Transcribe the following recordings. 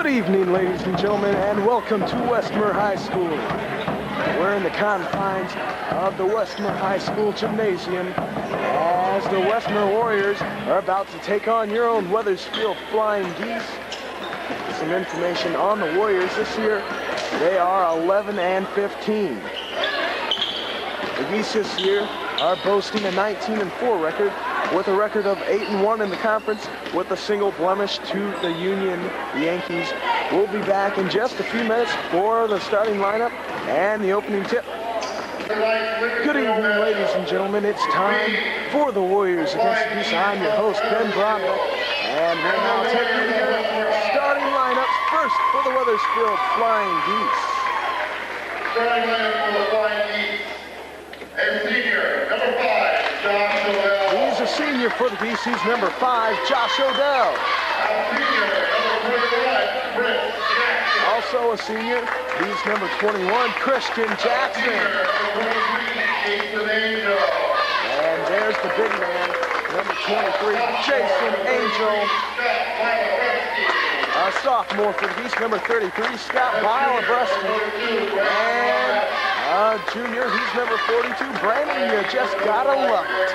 evening, ladies and gentlemen, and welcome to Westmer High School. We're in the confines of the Westmer High School gymnasium as the Westmer Warriors are about to take on your own Wethersfield Flying Geese. Some information on the Warriors this year: they are 11-15. The Geese this year are boasting a 19-4 record, with a record of 8-1 in the conference, with a single blemish to the Union Yankees. We'll be back in just a few minutes for the starting lineup and the opening tip. Good evening, ladies and gentlemen. It's time for the Warriors against the Geese. I'm your host, Ben Brodbeck, and we'll now take you through the starting lineups. First for the Wethersfield Flying Geese. Starting lineup for the Flying Geese. A senior, number 5, Josh Odell. He's a senior for the Geese. He's number 5, Josh Odell. A senior, number 21, Chris Jackson. Also a senior, he's number 21, Christian Jackson. Senior, number 23, Jason Angel. And there's the big man, number 23, Jason Angel. A sophomore for the Geese, number 33, Scott Bilebreski. And junior, he's number 42, Brandon. You just gotta love it.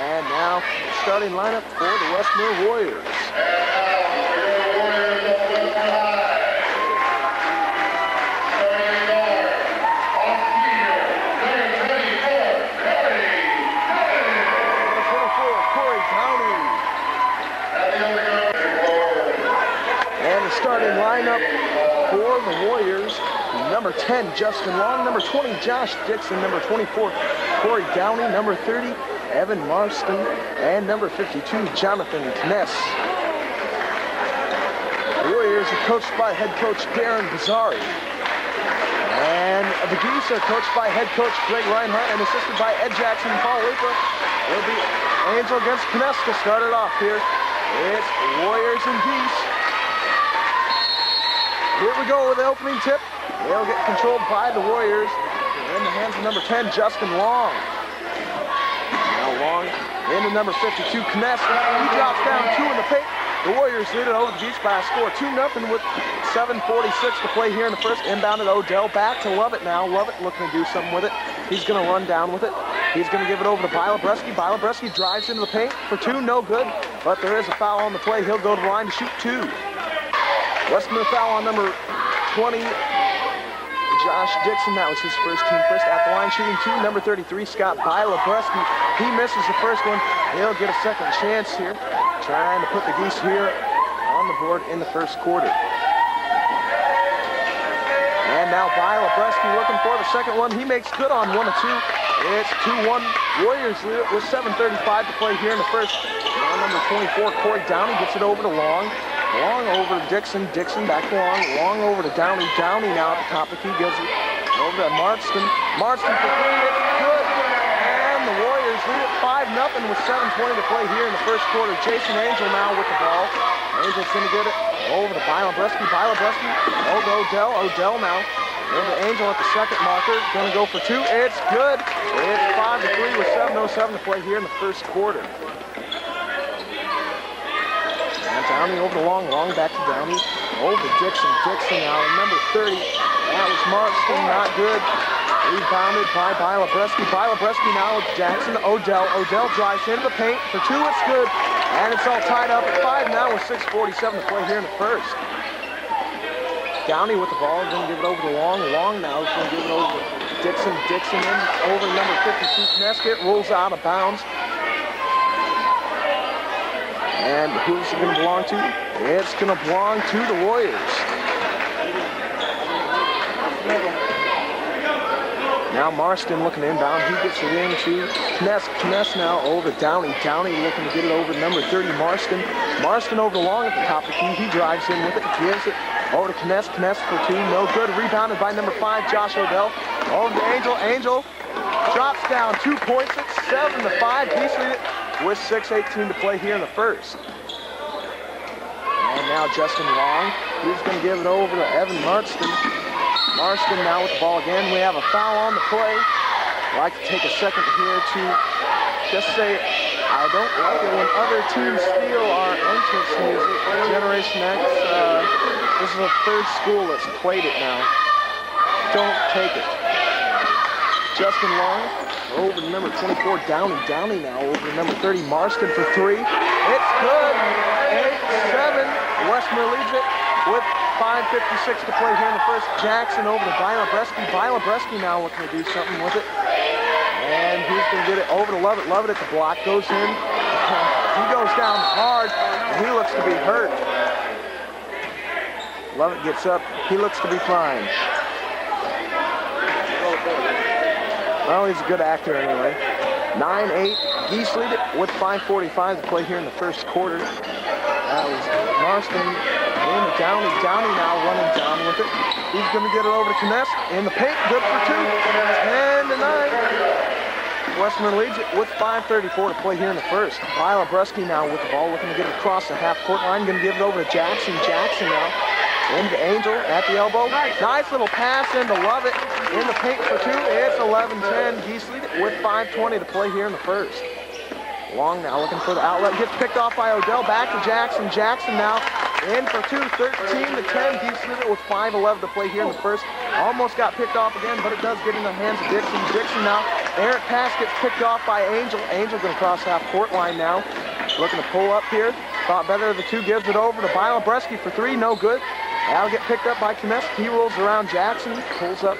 And now, starting lineup for the Westmer Warriors. Starting lineup for the Warriors: number 10, Justin Long; number 20, Josh Dixon; number 24, Corey Downey; number 30, Evan Marston; and number 52, Jonathan Kness. The Warriors are coached by head coach Darren Bazzari. And the Geese are coached by head coach Greg Reinhardt and assisted by Ed Jackson and Paul Lepa. It'll be Angel against Kness to start it off here. It's Warriors and Geese. Here we go with the opening tip. They'll get controlled by the Warriors in the hands of number 10, Justin Long. Now Long into number 52, Kness. He drops down 2 in the paint. The Warriors lead it over the Geese by a score 2-0 with 7:46 to play here in the first. Inbounded Odell back to Lovett now. Lovett looking to do something with it. He's going to run down with it. He's going to give it over to Bilebreski. Bilebreski drives into the paint for 2, no good. But there is a foul on the play. He'll go to the line to shoot 2. Westmer foul on number 20, Josh Dixon. That was his first team first. At the line shooting 2, number 33, Scott Bilebreski. He misses the first one. He'll get a second chance here, trying to put the Geese here on the board in the first quarter. And now Bilebreski looking for the second one. He makes good on 1 of 2. It's 2-1. Warriors lead it with 7:35 to play here in the first. Now number 24, Corey Downey, gets it over to Long. Long over to Dixon. Dixon back to Long. Long over to Downey. Downey now at the top of the key. Gives it over to Marston. Marston for 3. It's good. And the Warriors lead it 5-0 with 7:20 to play here in the first quarter. Jason Angel now with the ball. Angel's going to get it over to Bilebreski. Bilebreski over to Odell. Odell now over to Angel at the second marker. Going to go for 2. It's good. It's 5-3 with 7:07 to play here in the first quarter. Downey over to Long. Long back to Downey. Over to Dixon. Dixon now number 30. That was Marston. Not good. Rebounded by Bilebreski. Bilebreski now with Jackson. Odell. Odell drives into the paint for 2. It's good. And it's all tied up at 5 now with 6:47 to play here in the first. Downey with the ball. Going to give it over to Long. Long now is going to give it over to Dixon. Dixon in over to number 52. Kness rolls out of bounds. And who's it going to belong to? It's going to belong to the Warriors. Now Marston looking inbound. He gets it into Kness. Kness now over to Downey. Downey looking to get it over to number 30, Marston. Marston over to Long at the top of the key. He drives in with it. Gives it over to Kness. Kness for 2. No good. Rebounded by number 5, Josh Odell. Over to Angel. Angel drops down 2 points. It's 7-5. Geese lead it with 6:18 to play here in the first. And now Justin Long. He's going to give it over to Evan Marston. Marston now with the ball again. We have a foul on the play. I'd like to take a second here to just say I don't like it when other teams steal our entrance music. Generation X, this is the third school that's played it now. Don't take it. Justin Long over to number 24, Downey now over to number 30, Marston for three. It's good. 8-7. Westmer leads it with 5:56 to play here in the first. Jackson over to Bilebreski. Bilebreski now looking to do something with it. And he's going to get it over to Lovett. Lovett at the block, goes in. He goes down hard, and he looks to be hurt. Lovett gets up. He looks to be fine. Well, he's a good actor anyway. 9-8. Geese lead it with 5:45 to play here in the first quarter. That was Marston in Downey. Downey now running down with it. He's going to get it over to Kness in the paint. Good for two. 10-9. Westmer leads it with 5:34 to play here in the first. Bilebreski now with the ball, looking to get it across the half-court line. Going to give it over to Jackson. Jackson now into Angel at the elbow. Nice little pass into Lovett in the paint for two. It's 11-10. Geese lead it with 5:20 to play here in the first. Long now looking for the outlet. Gets picked off by Odell. Back to Jackson. Jackson now in for two. 13-10. Geese lead it with 5:11 to play here in the first. Almost got picked off again, but it does get in the hands of Dixon. Dixon now. Errant pass gets picked off by Angel. Angel going to cross half-court line now. Looking to pull up here. Thought better of the two. Gives it over to Bilebreski for three. No good. That'll get picked up by Kness. He rolls around Jackson. Pulls up.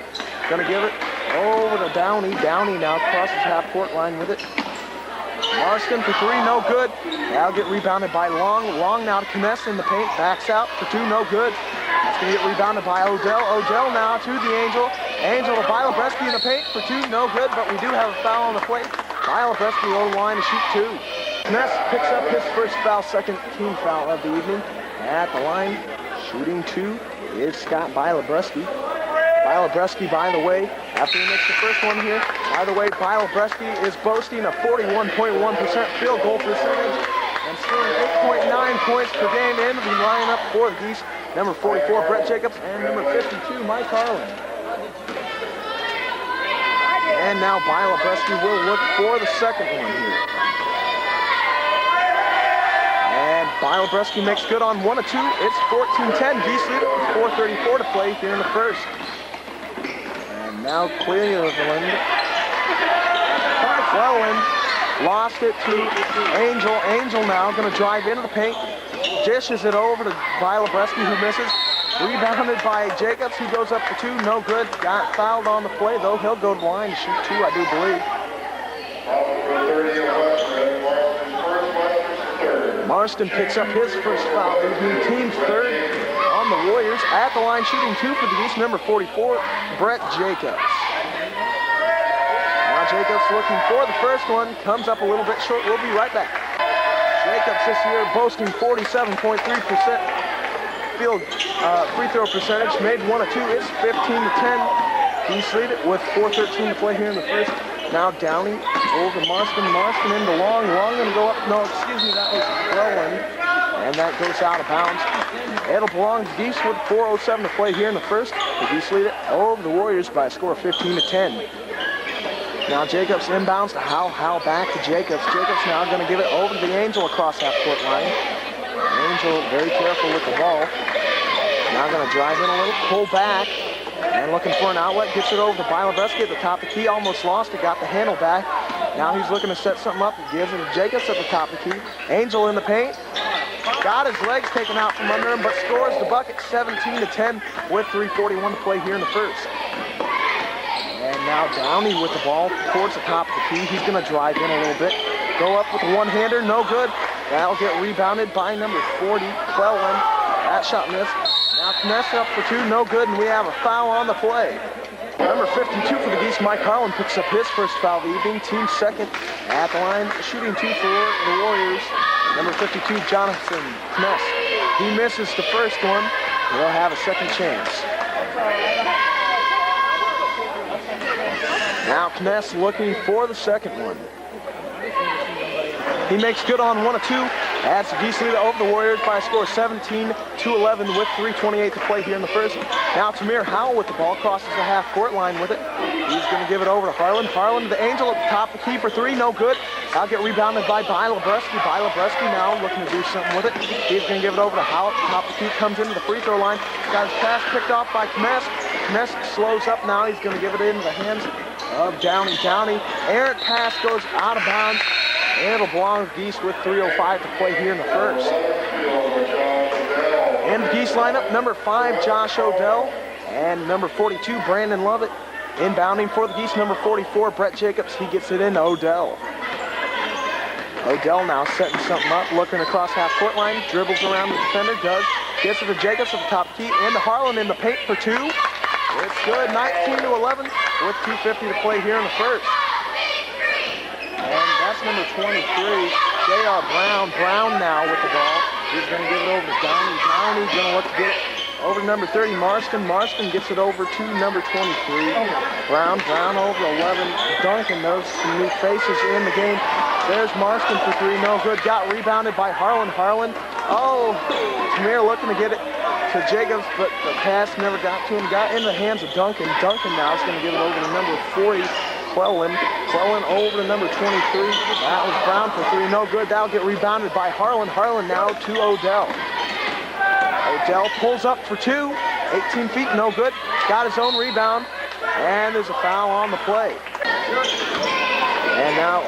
Going to give it over to Downey. Downey now crosses half-court line with it. Marston for three, no good. That'll get rebounded by Long. Long now to Kness in the paint. Backs out for two, no good. That's going to get rebounded by Odell. Odell now to the Angel. Angel to Bilebreski in the paint for two, no good, but we do have a foul on the plate. Bilebreski on the line to shoot two. Kness picks up his first foul, second team foul of the evening. At the line, shooting two is Scott Bilebreski. Bilebreski, by the way, after he makes the first one here, by the way, Bilebreski is boasting a 41.1% field goal percentage and scoring 8.9 points per game into the lineup for the Geese. Number 44, Brett Jacobs, and number 52, Mike Harlan. And now Bilebreski will look for the second one here. And Bilebreski makes good on one of two. It's 14-10. Geese lead it with 4:34 to play here in the first. And now Cleveland. Lost it to Angel. Angel now going to drive into the paint. Dishes it over to Bilebreski, who misses. Rebounded by Jacobs. He goes up for two. No good. Got fouled on the play, though. He'll go to the line to shoot two, I do believe. Marston picks up his first foul. The team's third on the Warriors. At the line shooting two for the Geese, number 44, Brett Jacobs. Now Jacobs looking for the first one. Comes up a little bit short. We'll be right back. Jacobs this year boasting 47.3% field free throw percentage. Made one of two. It's 15-10. Geese lead it with 4:13 to play here in the first. Now Downey over Marston. Marston into Long. Long going to go up. No, excuse me, that was Rowan. And that goes out of bounds. It'll belong to Geese with 4:07 to play here in the first. The Geese lead it over the Warriors by a score of 15-10. Now Jacobs inbounds to Howe. Howe back to Jacobs. Jacobs now going to give it over to the Angel across half-court line. Angel very careful with the ball. Now going to drive in a little, pull back, and looking for an outlet. Gets it over to Bilebreski at the top of the key. Almost lost it, got the handle back. Now he's looking to set something up. He gives it to Jacobs at the top of the key. Angel in the paint. Got his legs taken out from under him, but scores the bucket 17-10 with 3:41 to play here in the first. And now Downey with the ball towards the top of the key. He's going to drive in a little bit. Go up with a one-hander, no good. That'll get rebounded by number 40, Clellan. That shot missed. Now Kness up for two, no good, and we have a foul on the play. Number 52 for the Geese, Mike Harlan, picks up his first foul of the evening. Team second at the line, shooting two for the Warriors. Number 52, Jonathan Kness. He misses the first one. He'll have a second chance. Now Kness looking for the second one. He makes good on one of two. As the Geese lead over the Warriors by a score of 17-11 with 3:28 to play here in the first. Now Tamir Howell with the ball, crosses the half-court line with it. He's going to give it over to Harlan. Harlan to the Angel at the top of the key for three, no good. I'll get rebounded by Lebreski. Lebreski now looking to do something with it. He's going to give it over to Howell at the top of the key, comes into the free throw line. Got his pass picked off by Kmesk. Kmesk slows up now. He's going to give it into the hands of Downey. Downey, errant pass goes out of bounds. And it'll belong to Geese with 3:05 to play here in the first. And the Geese lineup, number 5, Josh Odell, and number 42, Brandon Lovett. Inbounding for the Geese, number 44, Brett Jacobs. He gets it into Odell. Odell now setting something up, looking across half-court line, dribbles around the defender, gets it to Jacobs at the top key, into Harlan in the paint for two. It's good, 19-11 with 2:50 to play here in the first. And that's number 23, J.R. Brown. Brown now with the ball. He's going to give it over to Downey. Downey's going to look to get it over to number 30, Marston. Marston gets it over to number 23. Brown over 11. Duncan, those some new faces in the game. There's Marston for three, no good. Got rebounded by Harlan. Oh, Tamir looking to get it to Jacobs, but the pass never got to him. Got into the hands of Duncan. Duncan now is going to give it over to number 40, Clellan over to number 23. That was Brown for three, no good. That'll get rebounded by Harlan. Harlan now to Odell. Odell pulls up for two, 18 feet, no good. Got his own rebound, and there's a foul on the play. And now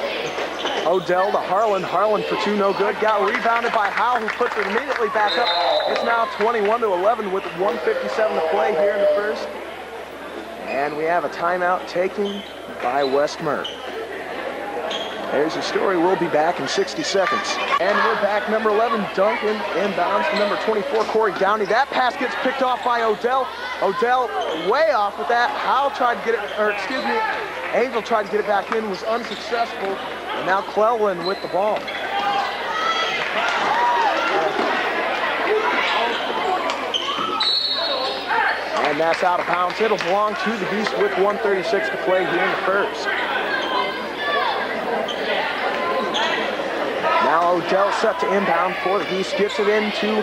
Odell to Harlan. Harlan for two, no good. Got rebounded by Howe, who puts it immediately back up. It's now 21-11 with 1:57 to play here in the first. And we have a timeout taken by Westmer. There's the story. We'll be back in 60 seconds. And we're back. Number 11, Duncan, inbounds to number 24, Corey Downey. That pass gets picked off by Odell. Odell way off with that. Angel tried to get it back in, was unsuccessful. And now Clellan with the ball. And that's out of bounds. It'll belong to the Geese with 1:36 to play here in the first. Now Odell set to inbound for the Geese. Gets it into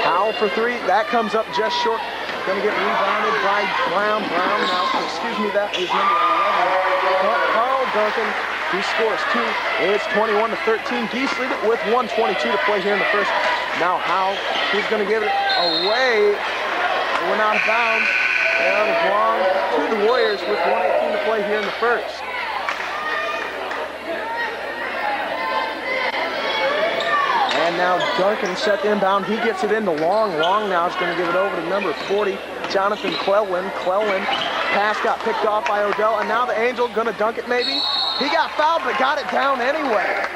Howell for three. That comes up just short. Going to get rebounded by Brown. That is number 11. Carl Duncan, he scores two. It's 21-13. Geese lead it with 1:22 to play here in the first. Now Howell, he's going to give it away. It went out of bounds. And it belongs to the Warriors with 1:18 to play here in the first. And now Duncan set the inbound. He gets it into Long. Long now is going to give it over to number 40, Jonathan Clellan. Pass got picked off by Odell. And now the Angel going to dunk it maybe. He got fouled, but got it down anyway.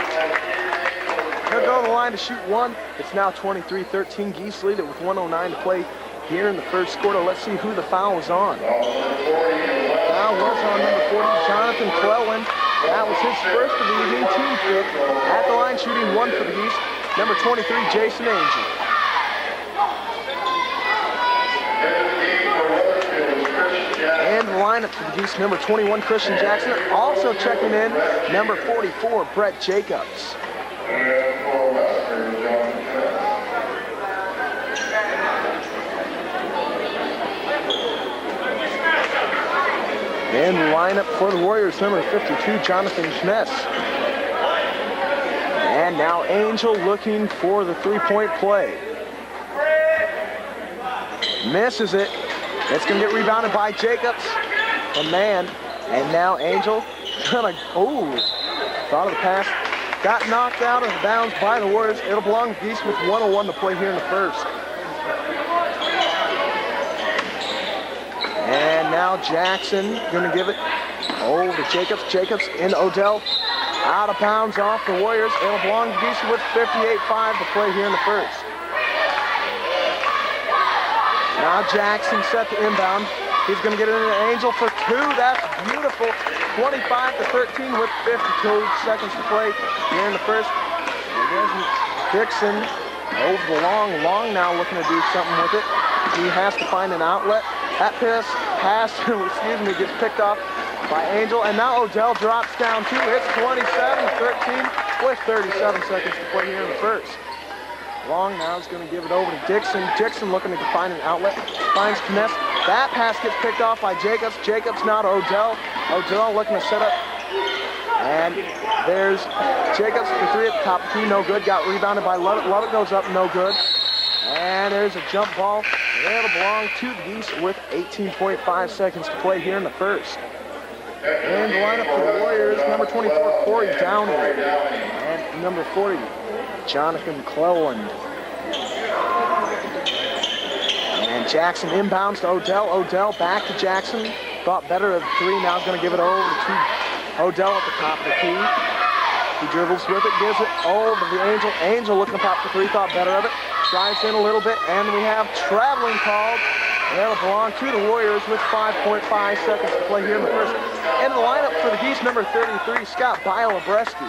He'll go to the line to shoot one. It's now 23-13. Geese lead it with 1:09 to play here in the first quarter. Let's see who the foul was on. Foul was on number 40, Jonathan Clellan. That was his first of the evening, team fifth. At the line shooting one for the Geese. Number 23, Jason Angel. And the lineup for the Geese, number 21, Christian Jackson. Also checking in, number 44, Brett Jacobs. And the lineup for the Warriors, number 52, Jonathan Schmess. And now Angel looking for the three-point play. Misses it. It's going to get rebounded by Jacobs, a man. And now Angel, thought of the pass. Got knocked out of bounds by the Warriors. It'll belong to Geese with 1:01 to play here in the first. And now Jackson going to give it over to Jacobs. Jacobs in Odell. Out of bounds off the Warriors. It'll belong to Geese with 58-5 to play here in the first. Now Jackson set to inbound. He's going to get it into Angel for two. That's beautiful. 25-13 with 52 seconds to play here in the first. And there's Dixon over the Long now looking to do something with it. He has to find an outlet. That pass gets picked off by Angel. And now Odell drops down two. It's 27-13 with 37 seconds to play here in the first. Long now is going to give it over to Dixon. Dixon looking to find an outlet. Finds Kness. That pass gets picked off by Jacobs. Jacobs now to Odell. Odell looking to set up. And there's Jacobs for three at the top of the key. No good. Got rebounded by Lovett. Lovett goes up. No good. And there's a jump ball. It'll belong to the Geese with 18.5 seconds to play here in the first. And the lineup for the Warriors, number 24, Corey Downey. And number 40, Jonathan Cleland. And Jackson inbounds to Odell. Odell back to Jackson. Thought better of the three. Now he's going to give it over to Odell at the top of the key. He dribbles with it, gives it over to the Angel. Angel looking to pop the three. Thought better of it. Drives in a little bit. And we have traveling called. That'll belong to the Warriors with 5.5 seconds to play here in the first. In the lineup for the Geese, number 33, Scott Bialabreski.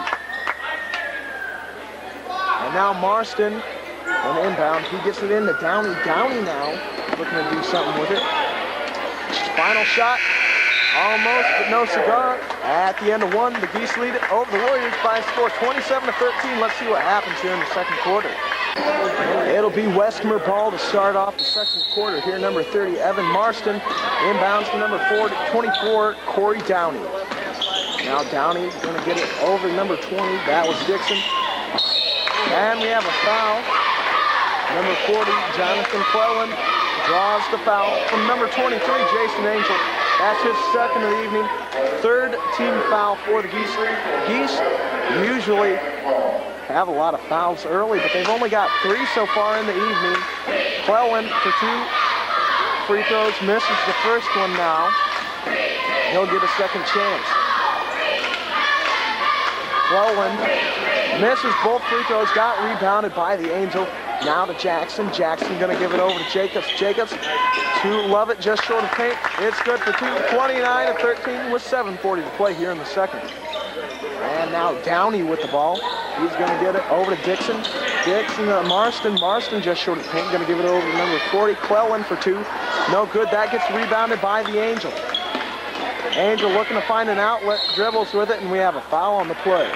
And now Marston, an inbound. He gets it in to Downey. Downey now looking to do something with it. Final shot, almost, but no cigar. At the end of one, the Geese lead it over the Warriors by a score 27-13. Let's see what happens here in the second quarter. It'll be Westmer ball to start off the second quarter here. Number 30, Evan Marston. Inbounds to number 24, Corey Downey. Now Downey going to get it over to number 20. That was Dixon. And we have a foul. Number 40, Jonathan Cleland draws the foul from number 23, Jason Angel. That's his second of the evening. Third team foul for the Geese. Geese usually have a lot of fouls early, but they've only got 3 so far in the evening. Cleland for 2 free throws, misses the first one now. He'll get a second chance. Cleland misses both free throws, got rebounded by the Angel. Now to Jackson. Jackson going to give it over to Jacobs. Jacobs to Lovett, just short of paint. It's good for 2, 29-13 with 7:40 to play here in the second. And now Downey with the ball. He's going to get it over to Dixon. Dixon to Marston. Marston just short of paint. Going to give it over to number 40. Cleland for 2. No good. That gets rebounded by the Angel. Angel looking to find an outlet. Dribbles with it, and we have a foul on the play.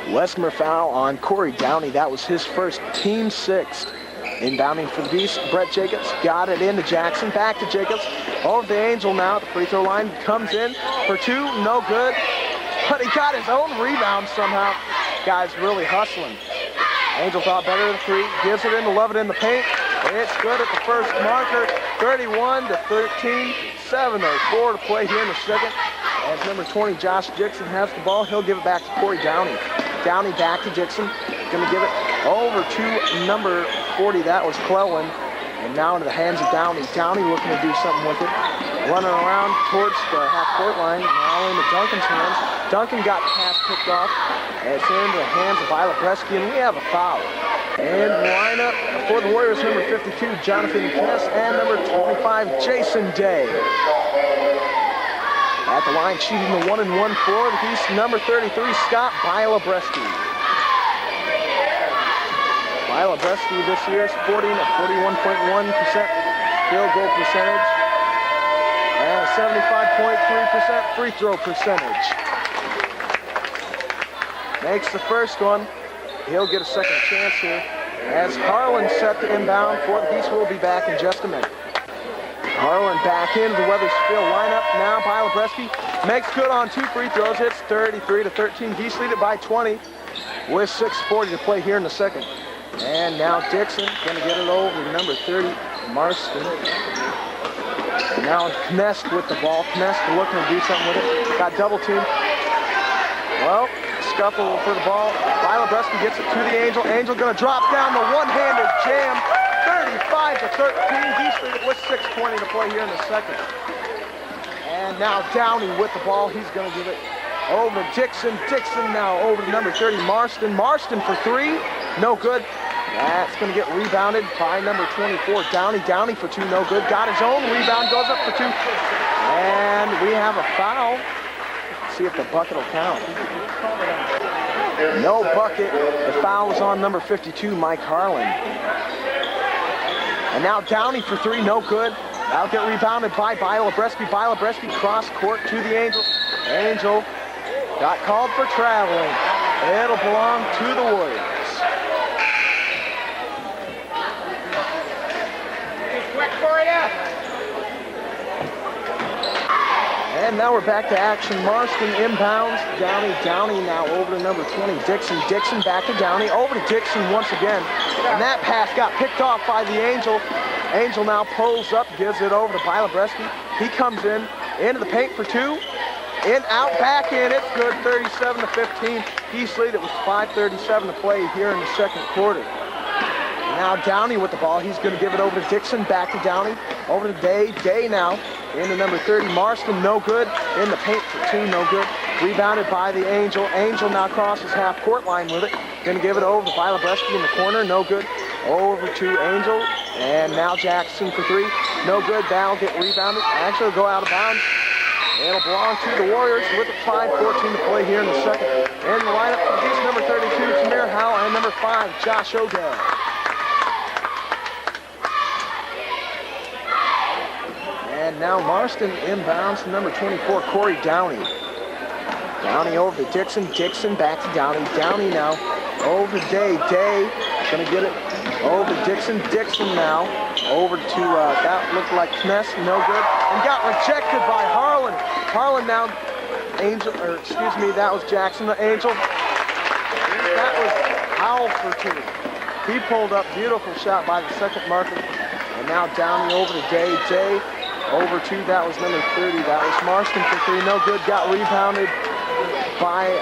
Westmer foul on Corey Downey. That was his first, team 6th. Inbounding for the Geese, Brett Jacobs got it into Jackson. Back to Jacobs. Over the Angel now. The free throw line comes in for 2. No good. But he got his own rebound somehow. Guy's really hustling. Angel thought better of the 3. Gives it into Lovett in the paint. It's good at the first marker. 31-13. 7:04 to play here in the second. As number 20, Josh Dixon, has the ball. He'll give it back to Corey Downey. Downey back to Dixon. Going to give it over to number 40. That was Cleland. And now into the hands of Downey. Downey looking to do something with it. Running around towards the half-court line. Now into Duncan's hands. Duncan got the pass picked off. It's into the hands of Bialabreski, and we have a foul. And lineup for the Warriors, number 52, Jonathan Kness, and number 25, Jason Day. At the line, shooting the 1-and-1 for the Geese, number 33, Scott Bialabreski. Bialabreski this year is sporting a 41.1% field goal percentage and a 75.3% free throw percentage. Makes the first one. He'll get a second chance here. As Harlan set to inbound for the Geese, will be back in just a minute. Harlan back into the Wethersfield lineup. Now Bialabreski makes good on 2 free throws. It's 33-13. Geese lead it by 20 with 6:40 to play here in the second. And now Dixon going to get it over to number 30, Marston. Now Kness with the ball. Kness looking to do something with it. Got double teamed. Well, scuffle for the ball. Bialabreski gets it to the Angel. Angel going to drop down the one-handed jam. 35-13. Geese lead it with 6:20 to play here in the second. And now Downey with the ball. He's going to give it over to Dixon. Dixon now over to number 30, Marston. Marston for 3. No good. That's going to get rebounded by number 24, Downey. Downey for 2. No good. Got his own rebound. Goes up for 2. And we have a foul. Let's see if the bucket will count. No bucket. The foul was on number 52, Mike Harlan. And now Downey for 3, no good. That'll get rebounded by Bialabreski. Bialabreski cross court to the Angel. Angel got called for traveling. It'll belong to the Warriors. And now we're back to action. Marston inbounds. Downey now over to number 20, Dixon. Dixon back to Downey, over to Dixon once again. And that pass got picked off by the Angel. Angel now pulls up, gives it over to Bilebreski. He comes into the paint for two. In, out, back in. It's good, 37-15. Geese lead it with 5:37 to play here in the second quarter. Now Downey with the ball. He's going to give it over to Dixon, back to Downey, over to Day. Day now into number 30, Marston, no good. In the paint for two, no good. Rebounded by the Angel. Angel now crosses half-court line with it. Going to give it over to Bilebreski in the corner, no good. Over to Angel, and now Jackson for three, no good. That'll get rebounded. Actually, go out of bounds. It'll belong to the Warriors with 5:14 to play here in the second. In the lineup for Geese, number 32, Tamir Howell, and number 5, Josh Odell. And now Marston inbounds to number 24, Corey Downey. Downey over to Dixon. Dixon back to Downey. Downey now over to Day. Day gonna get it over to Dixon. Dixon now over to, that looked like Kness, no good. And got rejected by Harlan. Harlan now, Angel, or excuse me, that was Jackson, the Angel. That was Howell for two. He pulled up, beautiful shot by the second marker. And now Downey over to Day. Day over to, that was number 30, that was Marston for three, no good. Got rebounded by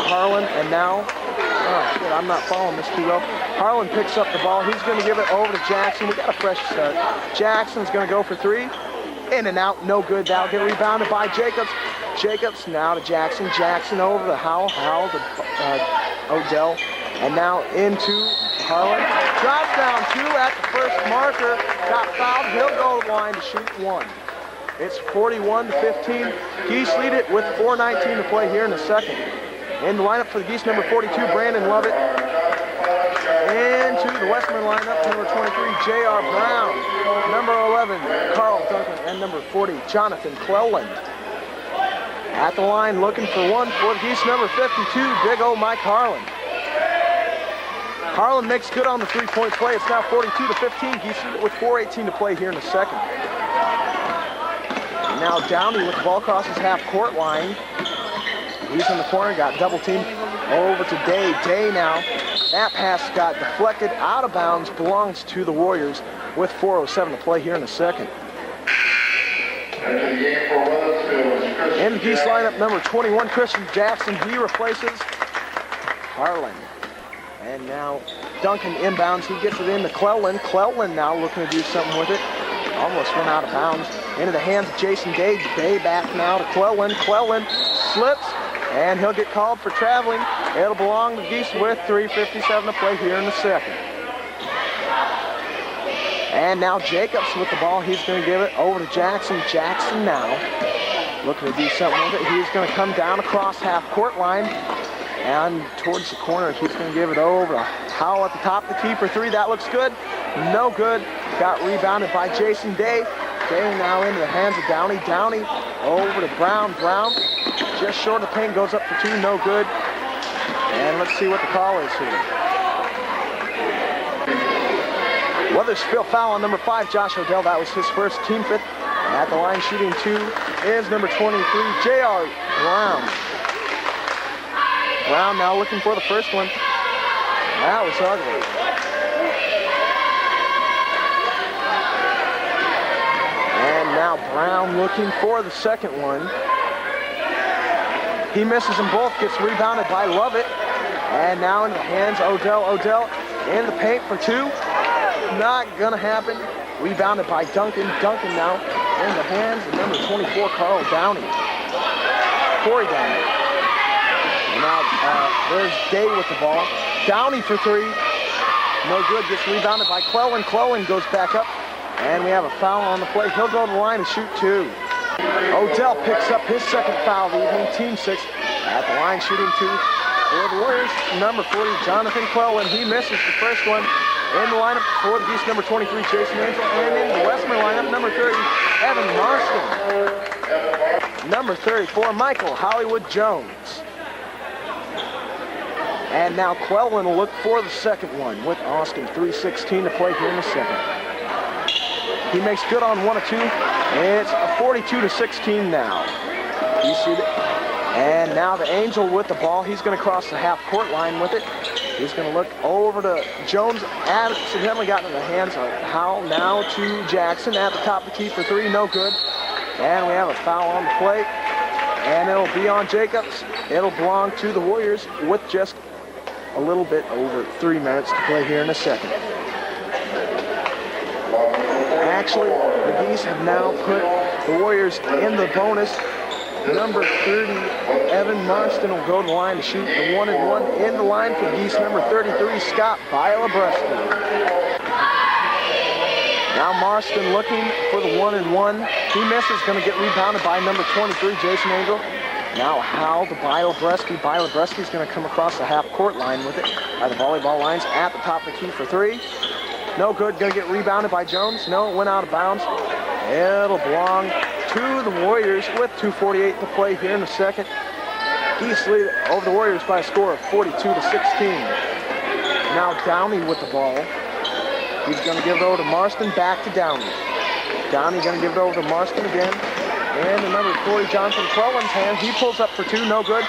Harlan, and now, oh shit, I'm not following this too well. Harlan picks up the ball. He's going to give it over to Jackson. We got a fresh start. Jackson's going to go for three. In and out, no good. That'll get rebounded by Jacobs. Jacobs now to Jackson. Jackson over to Howell. Howell to Odell. And now into Harlan. Drops down two at the first marker. Got fouled. He'll go to the line to shoot one. It's 41-15. Geese lead it with 4:19 to play here in the second. In the lineup for the Geese, number 42, Brandon Lovett. Into the Westmer lineup, number 23, J.R. Brown. Number 11, Carl Duncan. And number 40, Jonathan Cleland. At the line looking for one for the Geese, number 52, big old Mike Harlan. Harlan makes good on the three-point play. It's now 42-15. Geese lead it with 4:18 to play here in the second. And now Downey with the ball crosses half-court line. He's in the corner, got double teamed over to Day. Day now. That pass got deflected out of bounds, belongs to the Warriors with 4:07 to play here in the second. In the Geese lineup, number 21, Christian Jackson. He replaces Harlan. And now Duncan inbounds. He gets it into Cleland. Cleland now looking to do something with it. Almost went out of bounds. Into the hands of Jason Day. Day back now to Cleland. Cleland slips. And he'll get called for traveling. It'll belong to Geese with 3:57 to play here in the second. And now Jacobs with the ball. He's going to give it over to Jackson. Jackson now looking to do something with it. He's going to come down across half-court line and towards the corner. He's going to give it over to Howell at the top of the key for three. That looks good. No good. Got rebounded by Jason Day. Day now into the hands of Downey. Downey over to Brown. Brown just short of the paint, goes up for two, no good. And let's see what the call is here. Wethersfield foul on number 5, Josh Odell. That was his first, team fifth. At the line shooting two is number 23, J.R. Brown. Brown now looking for the first one. That was ugly. And now Brown looking for the second one. He misses them both, gets rebounded by Lovett. And now in the hands of Odell. Odell in the paint for two. Not gonna happen. Rebounded by Duncan. Duncan now in the hands of number 24, Carl Downey. Corey Downey. And now there's Day with the ball. Downey for three. No good, gets rebounded by Cleland. Cleland goes back up. And we have a foul on the play. He'll go to the line and shoot two. Odell picks up his second foul of the evening, team 6. At the line shooting two for the Warriors, number 40, Jonathan Cleland. He misses the first one. In the lineup for the Geese, number 23, Jason Angel. And in the Westmer lineup, number 30, Evan Marston. Number 34, Michael Hollywood Jones. And now Clellan will look for the second one with Austin. 3:16 to play here in the second. He makes good on 1 of 2. It's a 42-16 now. You see that? And now the Angel with the ball. He's going to cross the half-court line with it. He's going to look over to Jones. Accidentally got into the hands of Howell. Now to Jackson at the top of the key for 3. No good. And we have a foul on the play. And it'll be on Jacobs. It'll belong to the Warriors with just a little bit over 3 minutes to play here in a second. Actually, the Geese have now put the Warriors in the bonus. Number 30, Evan Marston will go to the line to shoot the 1-and-1 in the line for the Geese. Number 33, Scott Bialabreski. Now Marston looking for the 1-and-1. He misses, going to get rebounded by number 23, Jason Angel. Now Howell to Bialabreski. Bialabreski's going to come across the half-court line with it by the volleyball lines at the top of the key for 3. No good, going to get rebounded by Jones. No, it went out of bounds. It'll belong to the Warriors with 2:48 to play here in the second. Geese lead over the Warriors by a score of 42-16. Now Downey with the ball. He's going to give it over to Marston, back to Downey. Downey going to give it over to Marston again. And the number 40, Jonathan Clellan's hand. He pulls up for 2, no good.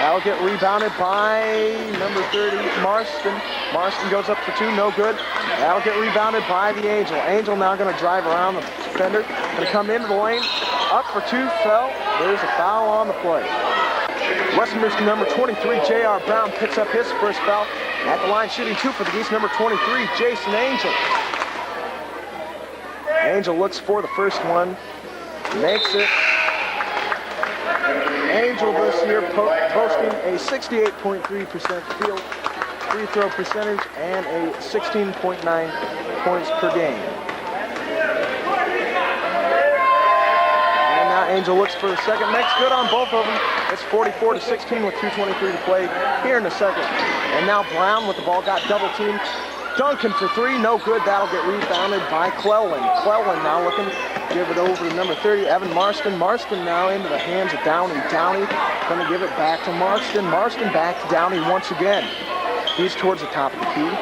That'll get rebounded by number 30, Marston. Marston goes up for 2, no good. That'll get rebounded by the Angel. Angel now going to drive around the defender. Going to come into the lane. Up for 2, fell. There's a foul on the play. Westmer's number 23, J.R. Brown, picks up his first foul. At the line shooting 2 for the Geese, number 23, Jason Angel. Angel looks for the first one. Makes it. Angel this year posting a 68.3% field free throw percentage and a 16.9 points per game. And now Angel looks for the second, makes good on both of them. It's 44-16 with 2:23 to play here in the second. And now Brown with the ball, got double teamed. Duncan for 3, no good. That'll get rebounded by Clellan. Clellan now looking to give it over to number 30, Evan Marston. Marston now into the hands of Downey. Downey going to give it back to Marston. Marston back to Downey once again. He's towards the top of the key.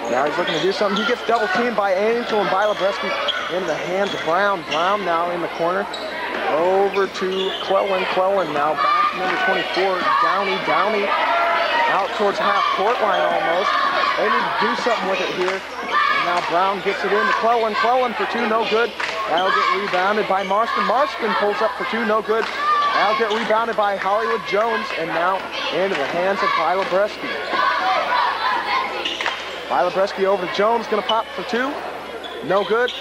Now he's looking to do something. He gets double teamed by Angel and Bialabreski into the hands of Brown. Brown now in the corner. Over to Clellan. Clellan now back to number 24, Downey. Downey out towards half-court line almost. They need to do something with it here. And now Brown gets it into Clellan. Clellan for 2, no good. That'll get rebounded by Marston. Marston pulls up for 2, no good. That'll get rebounded by Hollywood Jones. And now into the hands of Bialabreski. Bialabreski over to Jones, going to pop for 2. No good.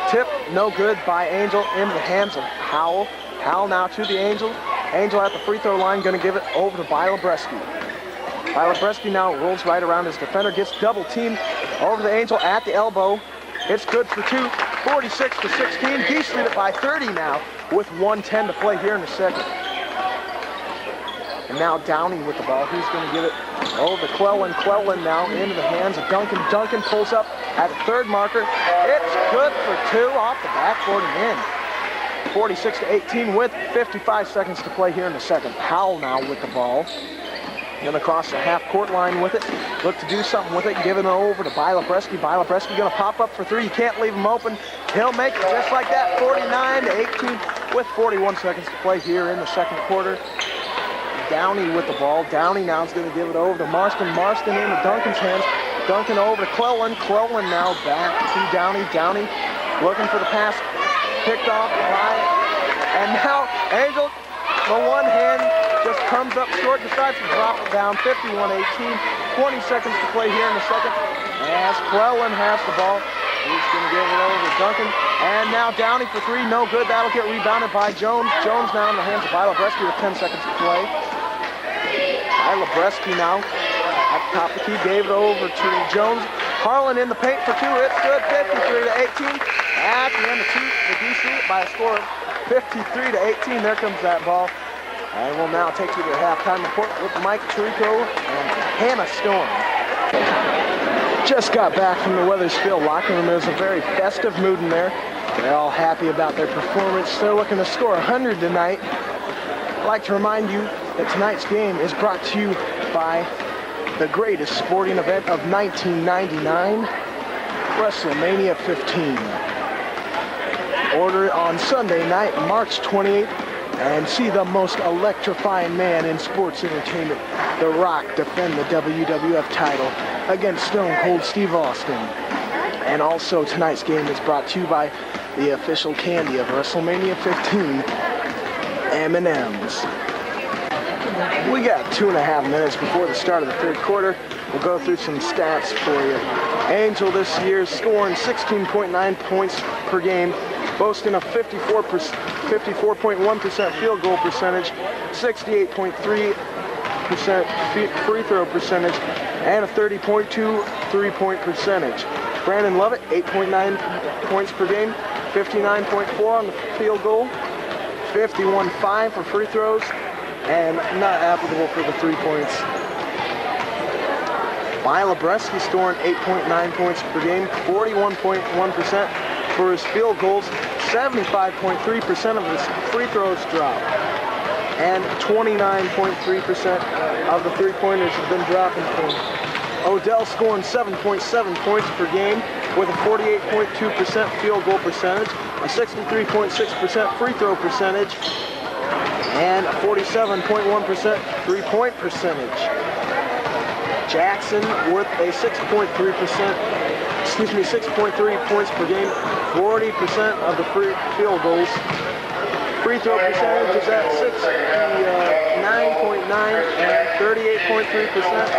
Tip, no good by Angel into the hands of Howell. Howell now to the Angel. Angel at the free throw line, going to give it over to Bialabreski. Bialabreski now rolls right around his defender, gets double teamed over the Angel at the elbow. It's good for 2, 46-16. Geese lead it by 30 now with 1:10 to play here in the second. And now Downey with the ball. He's going to give it over to Clellan. Clellan now into the hands of Duncan. Duncan pulls up at the third marker. It's good for 2 off the backboard and in. 46-18 with 55 seconds to play here in the second. Howell now with the ball. Going to cross the half-court line with it. Look to do something with it. Giving it over to Bialabreski. Bialabreski going to pop up for 3. You can't leave him open. He'll make it just like that. 49-18 with 41 seconds to play here in the second quarter. Downey with the ball. Downey now is going to give it over to Marston. Marston into Duncan's hands. Duncan over to Clellan. Clellan now back to Downey. Downey looking for the pass. Picked off by. And now Angel, the one hand just comes up short, decides to drop it down. 51-18. 20 seconds to play here in the second. As Clellan has the ball. He's going to give it over to Duncan. And now Downey for 3. No good. That'll get rebounded by Jones. Jones now in the hands of Bialabreski with 10 seconds to play. Bialabreski now at the top of the key. Gave it over to Jones. Harlan in the paint for 2. It's good. 53-18. At the end of 2, the Geese lead by a score of 53-18. There comes that ball. And we'll now take you to the halftime report with Mike Tirico and Hannah Storm. Just got back from the Wethersfield locker room. There's a very festive mood in there. They're all happy about their performance. They're looking to score 100 tonight. I'd like to remind you that tonight's game is brought to you by the greatest sporting event of 1999, WrestleMania 15. Order on Sunday night, March 28th, and see the most electrifying man in sports entertainment, The Rock, defend the WWF title against Stone Cold Steve Austin. And also tonight's game is brought to you by the official candy of WrestleMania 15, M&M's. We got 2.5 minutes before the start of the third quarter. We'll go through some stats for you. Angel this year scoring 16.9 points per game, boasting a 54.1% field goal percentage, 68.3% free throw percentage, and a 30.2 three-point percentage. Brandon Lovett, 8.9 points per game, 59.4 on the field goal, 51.5 for free throws, and not applicable for the 3 points. Bilebreski scoring 8.9 points per game, 41.1% for his field goals, 75.3% of his free throws dropped, and 29.3% of the three-pointers have been dropping for him. Odell scoring 7.7 points per game with a 48.2% field goal percentage, a 63.6% free throw percentage, and a 47.1% three-point percentage. Jackson with a 6.3 points per game, 40% of the field goals. Free throw percentage is at 69.9 and 38.3%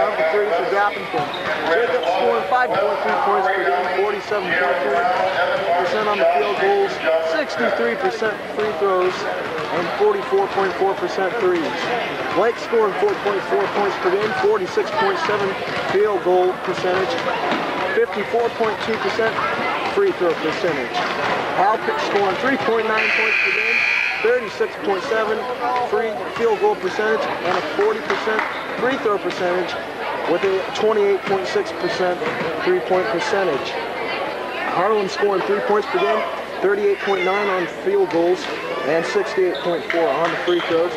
of the threes are dropping from. Jacobs scoring 5.3 points per game, 47.3% on the field goals, 63% free throws, and 44.4% threes. Blake scoring 4.4 points per game, 46.7 field goal percentage, 54.2% free throw percentage. Halpert scoring 3.9 points per game, 36.7 free field goal percentage, and a 40% free throw percentage with a 28.6% three-point percentage. Harlan scoring 3 points per game, 38.9 on field goals, and 68.4 on the free throws.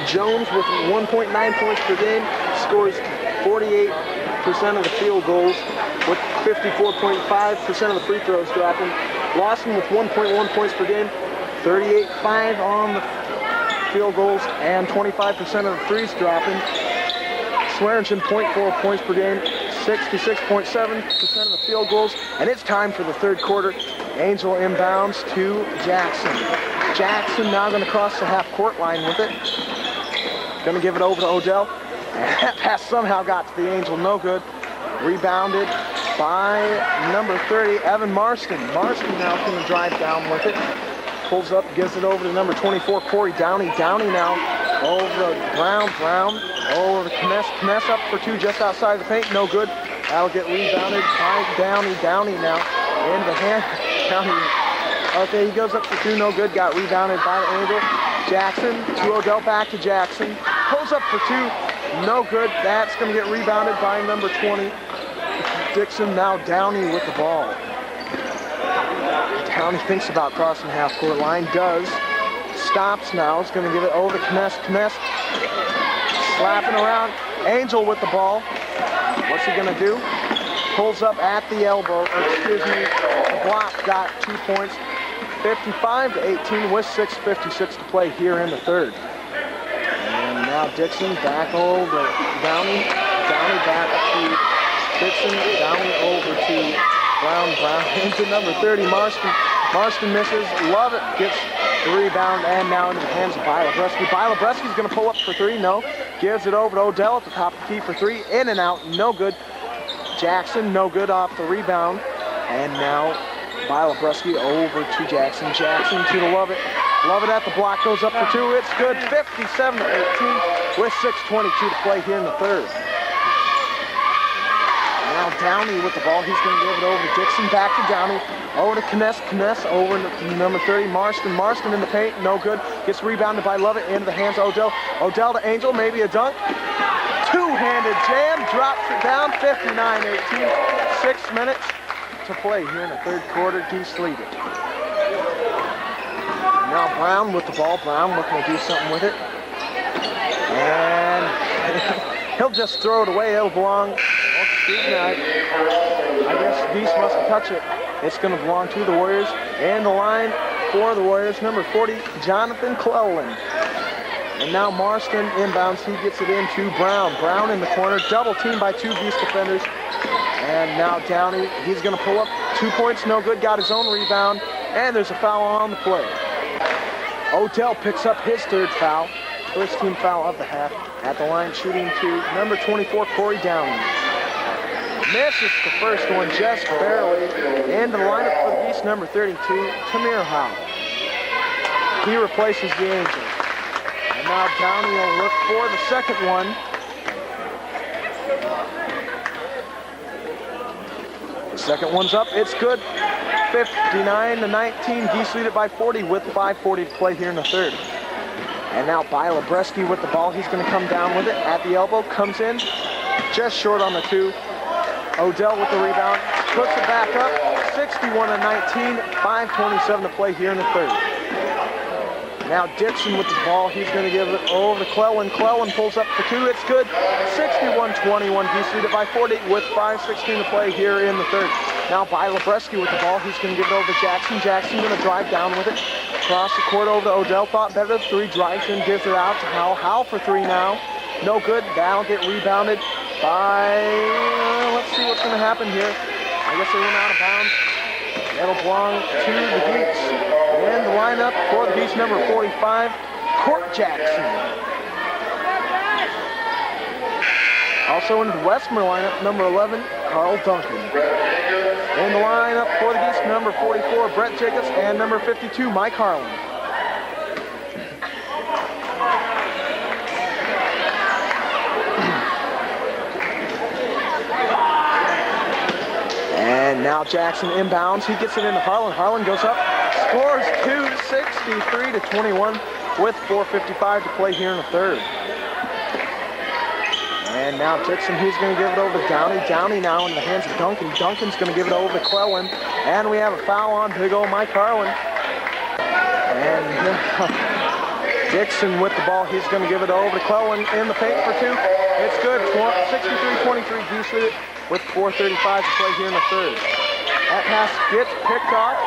Jones with 1.9 points per game, scores 48% of the field goals, with 54.5% of the free throws dropping. Lawson with 1.1 points per game, 38.5 on the field goals, and 25% of the threes dropping. Swearingen 0.4 points per game, 66.7% of the field goals, and it's time for the third quarter. Angel inbounds to Jackson. Jackson now going to cross the half-court line with it. Going to give it over to Odell. And that pass somehow got to the Angel, no good. Rebounded by number 30, Evan Marston. Marston now going to drive down with it. Pulls up, gives it over to number 24, Corey Downey. Downey now over to Brown. Brown over to Kness. Kness up for two just outside the paint, no good. That'll get rebounded by Downey. Downey now in the hand. Downey. Okay, he goes up for two, no good. Got rebounded by the Angel. Jackson to Odell, back to Jackson. Pulls up for two, no good. That's going to get rebounded by number 20, Dixon. Now Downey with the ball. Downey thinks about crossing half-court line, does. Stops now, is going to give it over to Kness. Kness slapping around. Angel with the ball. What's he going to do? Pulls up at the elbow, the block got 2 points. 55-18 with 6:56 to play here in the third. And now Dixon back over to Downey. Downey back to Dixon. Downey over to Brown. Brown into number 30, Marston. Marston misses. Lovett gets the rebound, and now into the hands of Bilebreski. Bilebreski's going to pull up for three. No. Gives it over to Odell at the top of the key for three. In and out. No good. Jackson, no good off the rebound. And now Bilebreski over to Jackson. Jackson to the Lovett. Lovett at the block, goes up for two. It's good. 57-18 with 6:22 to play here in the third. Now Downey with the ball. He's going to give it over to Dixon. Back to Downey. Over to Kness. Kness over to number 30, Marston. Marston in the paint. No good. Gets rebounded by Lovett into the hands of Odell. Odell to Angel. Maybe a dunk. Two-handed jam. Drops it down. 59-18. 6 minutes to play here in the third quarter. Geese lead it. Now Brown with the ball. Brown looking to do something with it. And He'll just throw it away. It'll belong. I guess Geese must touch it. It's going to belong to the Warriors. And the line for the Warriors, number 40, Jonathan Cleland. And now Marston inbounds. He gets it into Brown. Brown in the corner, double teamed by two Geese defenders. And now Downey, he's going to pull up. 2 points, no good. Got his own rebound. And there's a foul on the play. Odell picks up his third foul. First team foul of the half. At the line, shooting to number 24, Corey Downey. Misses the first one just barely. And the lineup for the Geese, number 32, Tamir Howell. He replaces the Angel. And now Downey will look for the second one. The second one's up. It's good. 59-19. Geese lead it by 40 with 5:40 to play here in the third. And now Bilebreski with the ball. He's going to come down with it at the elbow. Comes in just short on the two. Odell with the rebound. Puts it back up. 61-19. 5:27 to play here in the third. Now Dixon with the ball. He's going to give it over to Cleland. Cleland pulls up for two. It's good. 61-21. Geese lead it by 40 with 5:16 to play here in the third. Now Bilebreski with the ball. He's going to give it over to Jackson. Jackson going to drive down with it. Across the court over to Odell. Thought better of three. Drives in, gives it out to Howell. Howell for three now. No good. That'll get rebounded by... let's see what's going to happen here. I guess they went out of bounds. That'll belong to the Geese. And the lineup for the Geese, number 45, Court Jackson. Also in the Westmer lineup, number 11, Carl Duncan. In the lineup for the Geese, number 44, Brett Jacobs, and number 52, Mike Harlan. And now Jackson inbounds. He gets it into Harlan. Harlan goes up, scores 63-21 with 4:55 to play here in the third. And now Dixon, he's going to give it over to Downey. Downey now in the hands of Duncan. Duncan's going to give it over to Cleland. And we have a foul on big old Mike Harlan. And Dixon with the ball. He's going to give it over to Cleland in the paint for two. It's good. 63-23. Geese with it with 4:35 to play here in the third. That pass gets picked off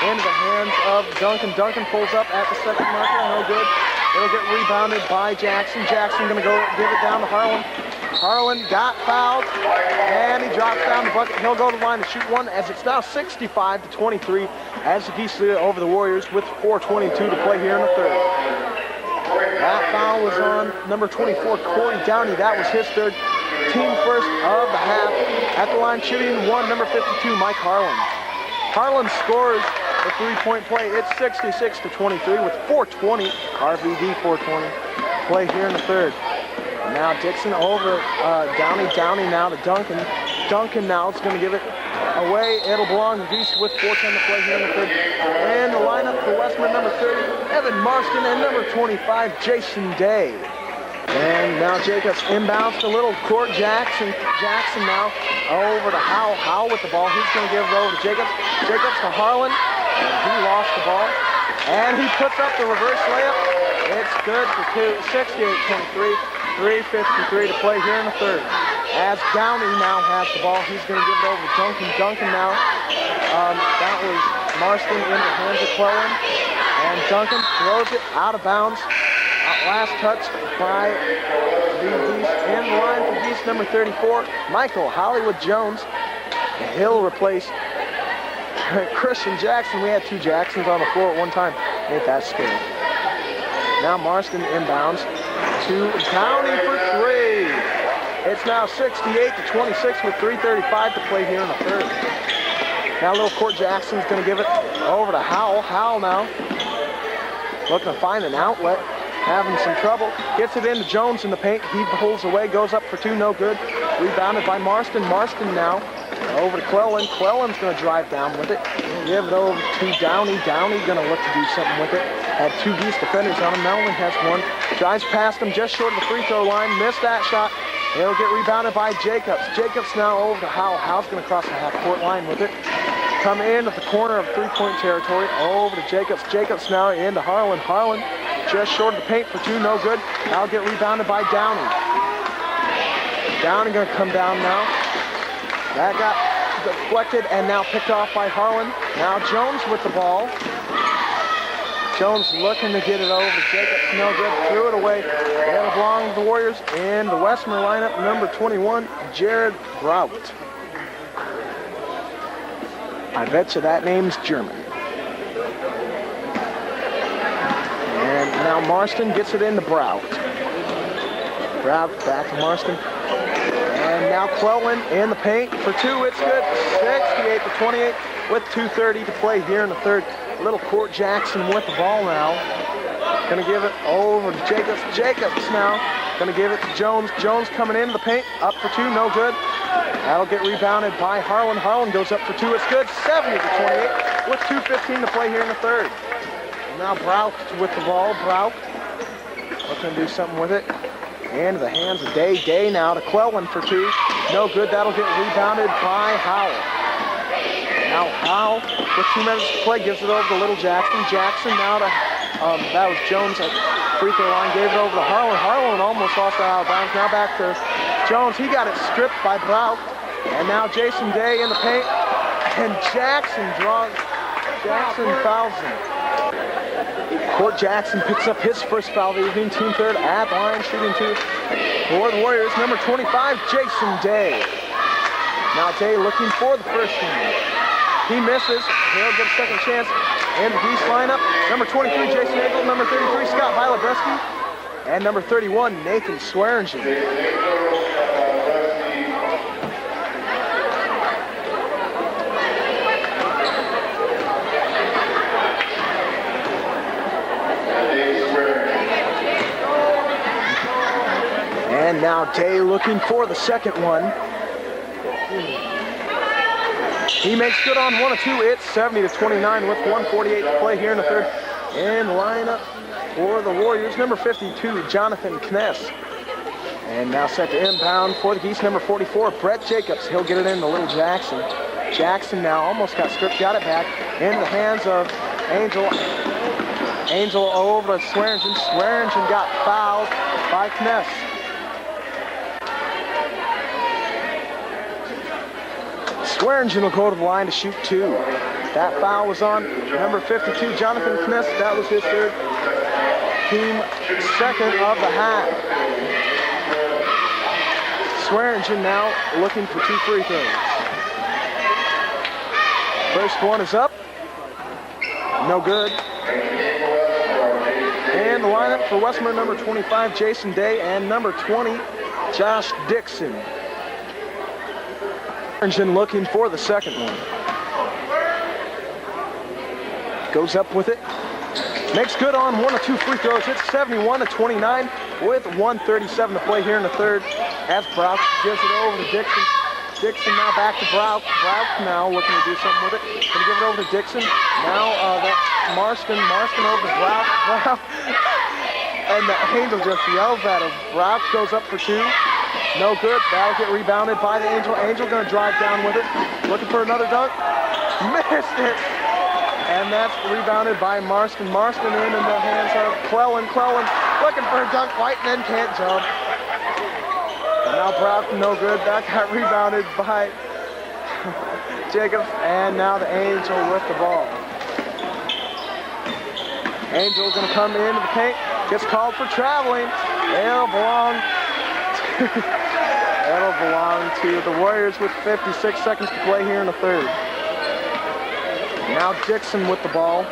into the hands of Duncan. Duncan pulls up at the second marker. No good. It'll get rebounded by Jackson. Jackson going to go give it down to Harlan. Harlan got fouled, and he drops down the bucket. He'll go to the line to shoot one, as it's now 65-23 as the Geese lead over the Warriors with 4:22 to play here in the third. That foul was on number 24, Corey Downey. That was his third. Team first of the half. At the line shooting one, number 52, Mike Harlan. Harlan scores a three-point play. It's 66-23 with 4:20, RVD 4:20 play here in the third. And now Dixon over Downey. Downey now to Duncan. Duncan now is going to give it away. It'll belong to Geese with 4:10 to play here in the third. And the lineup for Westmer, number 30, Evan Marston, and number 25, Jason Day. And now Jacobs inbounds to little Court Jackson. Jackson now over to Howell. Howell with the ball. He's going to give it over to Jacobs. Jacobs to Harlan. And he lost the ball. And he puts up the reverse layup. It's good for 68-23. 3:53 to play here in the third. As Downey now has the ball, he's going to give it over to Duncan. Duncan now. That was Marston in the hands of Cleland. And Duncan throws it out of bounds. Last touch by the Geese. In the line for Geese, number 34, Michael Hollywood Jones. He'll replace Christian Jackson. We had two Jacksons on the floor at one time. Ain't that scary. Now Marston inbounds to Downey for three. It's now 68-26 with 3:35 to play here in the third. Now little Court Jackson's going to give it over to Howell. Howell now looking to find an outlet. Having some trouble. Gets it into Jones in the paint. He pulls away, goes up for two, no good. Rebounded by Marston. Marston now over to Cleland. Cleland's going to drive down with it. Give it over to Downey. Downey going to look to do something with it. Had two Geese defenders on him. Now only has one. Drives past him just short of the free throw line. Missed that shot. It'll get rebounded by Jacobs. Jacobs now over to Howell. Howell's going to cross the half-court line with it. Come in at the corner of three-point territory. Over to Jacobs. Jacobs now into Harlan. Harlan just short of the paint for two, no good. Now get rebounded by Downey. Down and going to come down now. That got deflected and now picked off by Harlan. Now Jones with the ball. Jones looking to get it over to Jacobs. No good. Threw it away. It'll belong to the Warriors in the Westmer lineup. Number 21, Jared Braut. I bet you that name's German. And now Marston gets it into Braut. Braut back to Marston. And now Clellan in the paint for two. It's good. 68-28 with 2:30 to play here in the third. Little Court Jackson with the ball now. Going to give it over to Jacobs. Jacobs now going to give it to Jones. Jones coming into the paint. Up for two. No good. That'll get rebounded by Harlan. Harlan goes up for two. It's good. 70-28 with 2:15 to play here in the third. And now Braut with the ball. Braut looking to do something with it. Into the hands of Day. Day now to Clellan for two. No good. That'll get rebounded by Howell. Now Howell, with 2 minutes to play, gives it over to Little Jackson. Jackson now to, that was Jones at free throw line, gave it over to Harlan. Harlan almost lost it out of bounds. Now back to Jones. He got it stripped by Braut. And now Jason Day in the paint. And Jackson fouls him. Court Jackson picks up his first foul of the evening. Team third at the line, shooting two for the Warriors. Number 25, Jason Day. Now Day looking for the first one. He misses. He'll get a second chance in the Geese lineup. Number 23, Jason Eagle. Number 33, Scott Heilebreski. And number 31, Nathan Swearingen. And now Day looking for the second one. He makes good on 1 of 2. It's 70-29 with 1:48 to play here in the third. In the lineup for the Warriors, number 52, Jonathan Kness. And now set to inbound for the Geese, number 44, Brett Jacobs. He'll get it into Little Jackson. Jackson now almost got stripped, got it back in the hands of Angel. Angel over to Swearingen. Swearingen got fouled by Kness. Swearingen will go to the line to shoot two. That foul was on number 52, Jonathan Kness. That was his third, team second of the half. Swearingen now looking for 2 free throws. First one is up. No good. And the lineup for Westmer, number 25, Jason Day, and number 20, Josh Dixon. Looking for the second one. Goes up with it. Makes good on 1 of 2 free throws. It's 71-29 with 1:37 to play here in the third. As Braut gives it over to Dixon. Dixon now back to Braut. Braut now looking to do something with it. Gonna give it over to Dixon. Now that's Marston. Marston over to Braut. Braut. And the Angel just yells at him. Braut goes up for 2. No good. That'll get rebounded by the Angel. Angel gonna drive down with it. Looking for another dunk. Missed it. And that's rebounded by Marston. Marston in the hands of Clellan. Clellan looking for a dunk. Whiteman can't jump. And now Braut, no good. That got rebounded by Jacobs. And now the Angel with the ball. Angel gonna come into the paint. Gets called for traveling. It'll belong to the Warriors with 56 seconds to play here in the third. Now Dixon with the ball.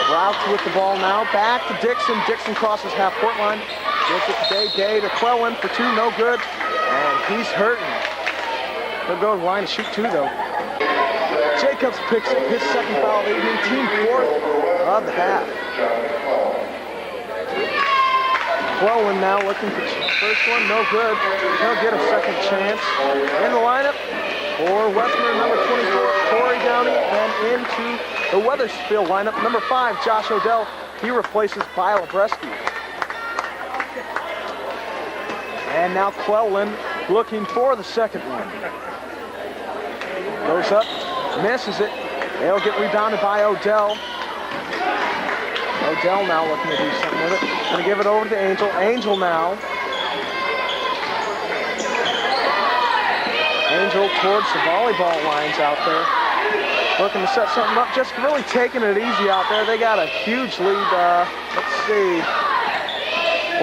Braut with the ball now. Back to Dixon. Dixon crosses half-court line. Gives it to Day. Day to Clellan for 2. No good. And he's hurting. He'll go to the line to shoot 2, though. Jacobs picks up his second foul of the evening. Team 4th of the half. Clellan now looking for the first one. No good. He'll get a second chance. In the lineup for Westmer, number 24, Corey Downey. And into the Wethersfield lineup, number 5, Josh Odell. He replaces Heilebreski. And now Clellan looking for the second one. Goes up, misses it. They'll get rebounded by Odell. Odell now looking to do something with it. Gonna give it over to Angel. Angel now Angel towards the volleyball lines out there. Looking to set something up, just really taking it easy out there. They got a huge lead, let's see,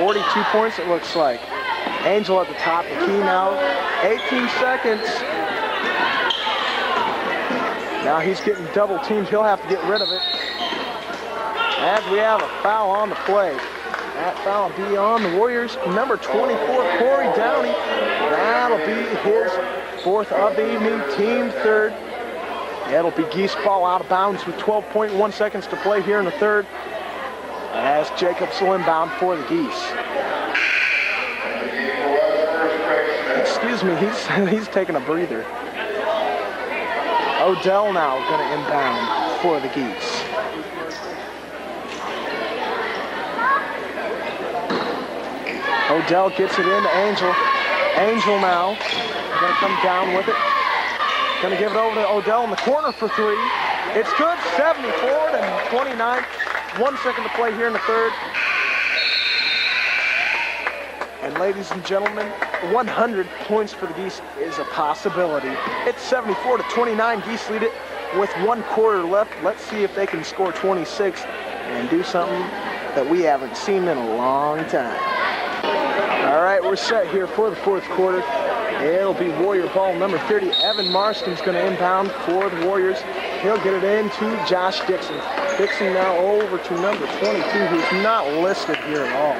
42 points it looks like. Angel at the top, the key now, 18 seconds. Now he's getting double teamed, he'll have to get rid of it. As we have a foul on the play. That foul will be on the Warriors. Number 24, Corey Downey. That'll be his fourth of the evening, team third. It'll be Geese ball out of bounds with 12.1 seconds to play here in the third. As Jacobs will inbound for the Geese. Excuse me, he's taking a breather. Odell now going to inbound for the Geese. Odell gets it into Angel. Angel now going to come down with it. Going to give it over to Odell in the corner for three. It's good, 74-29. 1 second to play here in the third. And ladies and gentlemen, 100 points for the Geese is a possibility. It's 74-29. Geese lead it with 1 quarter left. Let's see if they can score 26 and do something that we haven't seen in a long time. All right, we're set here for the fourth quarter. It'll be Warrior ball number 30. Evan Marston's going to inbound for the Warriors. He'll get it into Josh Dixon. Dixon now over to number 22, who's not listed here at all.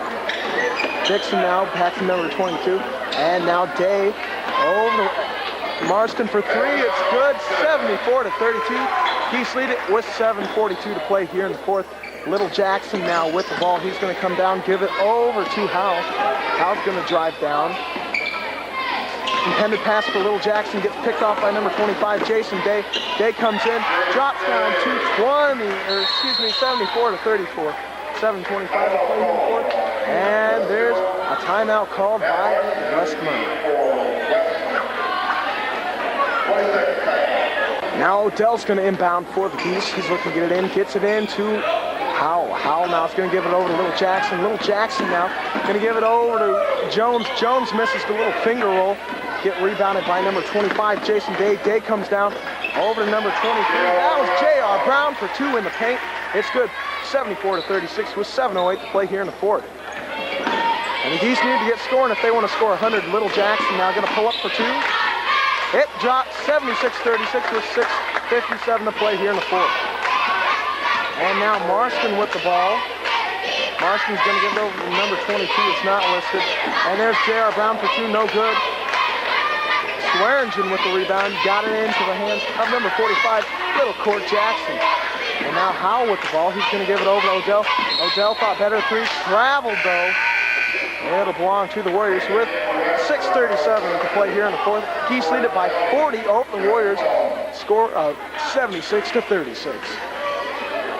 Dixon now back to number 22. And now Day over to Marston for three. It's good, 74-32. Geese lead it with 7:42 to play here in the fourth. Little Jackson now with the ball. He's going to come down, give it over to Howell. Howell's going to drive down. Intended pass for Little Jackson gets picked off by number 25, Jason Day. Day comes in, drops down to 74-34. 7:25 to play here in the fourth. And there's a timeout called by Westmer. Now Odell's going to inbound for the Geese. He's looking to get it in, gets it in to Howell. Howell now is going to give it over to Little Jackson. Little Jackson now going to give it over to Jones. Jones misses the little finger roll. Get rebounded by number 25, Jason Day. Day comes down over to number 23. That was J.R. Brown for two in the paint. It's good, 74-36 with 7:08 to play here in the fourth. And the Geese need to get scoring if they want to score 100. Little Jackson now going to pull up for two. It dropped 76-36 with 6:57 to play here in the fourth. And now Marston with the ball. Marston's going to give it over to number 22. It's not listed. And there's J.R. Brown for two, no good. Swearingen with the rebound, got it into the hands of number 45, Little Court Jackson. And now Howell with the ball. He's going to give it over to Odell. Odell thought better three, traveled though. It'll belong to the Warriors with 6:37 to play here in the fourth. Geese lead it by 40 over the Warriors. Score of 76-36.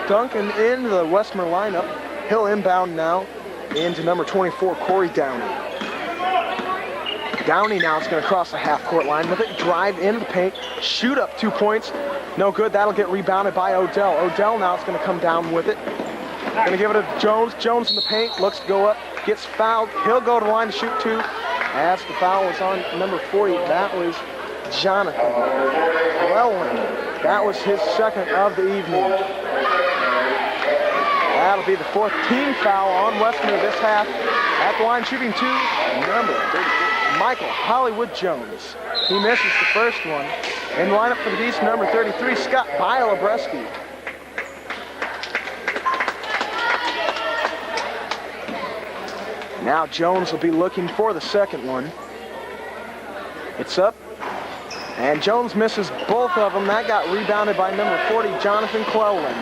Duncan in the Westmer lineup. He'll inbound now into number 24, Corey Downey. Downey now is going to cross the half-court line with it, drive into the paint, shoot up 2 points. No good. That'll get rebounded by Odell. Odell now is going to come down with it. Going to give it to Jones. Jones in the paint, looks to go up, gets fouled. He'll go to the line to shoot two. As the foul was on number 40, that was Jonathan Llewellyn. That was his second of the evening. That'll be the fourth team foul on Westmer this half. At the line shooting two, number 34, Michael Hollywood Jones. He misses the first one. In lineup for the Geese, number 33, Scott Bialobreski. Now Jones will be looking for the second one. It's up. And Jones misses both of them. That got rebounded by number 40, Jonathan Llewellyn.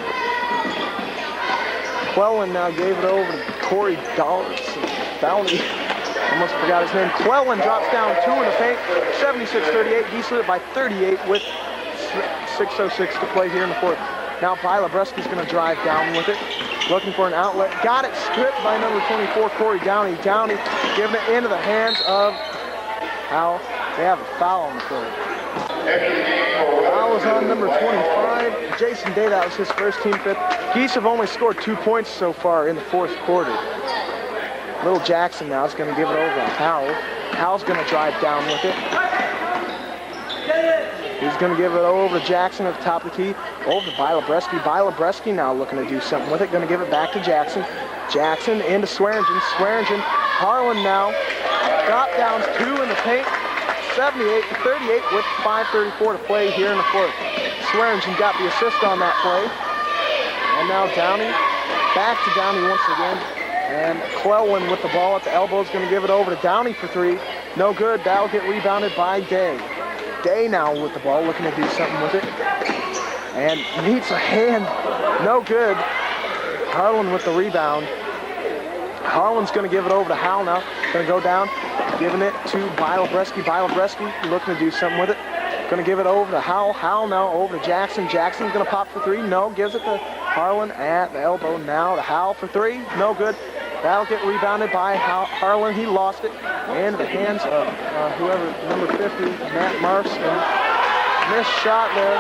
Llewellyn now gave it over to Corey Downey. Almost forgot his name. Llewellyn drops down two in the paint. 76-38. Geese lead it by 38 with 6:06 to play here in the fourth. Now Bialobreski's going to drive down with it. Looking for an outlet. Got it stripped by number 24, Corey Downey. Downey giving it into the hands of Howell. They have a foul on the court. Foul was on number 25, Jason Day. That was his first team fifth. Geese have only scored 2 points so far in the fourth quarter. Little Jackson now is going to give it over to Howell. Howell's going to drive down with it. He's going to give it over to Jackson at the top of the key. Over to Bilebreski. Bilebreski now looking to do something with it. Going to give it back to Jackson. Jackson into Swearingen. Swearingen. Harlan now. Drop downs 2 in the paint. 78-38 with 5:34 to play here in the fourth. Swearingen got the assist on that play. And now Downey. Back to Downey once again. And Clelwin with the ball at the elbow is going to give it over to Downey for 3. No good. That'll get rebounded by Day. Day now with the ball, looking to do something with it. And needs a hand. No good. Harlan with the rebound. Harlan's going to give it over to Howell now. Going to go down, giving it to Bilebreski. Bilebreski looking to do something with it. Going to give it over to Howell. Howell now over to Jackson. Jackson's going to pop for 3. No, gives it to Harlan at the elbow now to Howell for 3. No good. That'll get rebounded by Harlan. He lost it into the hands of whoever, number 50, Matt Marston. Missed shot there.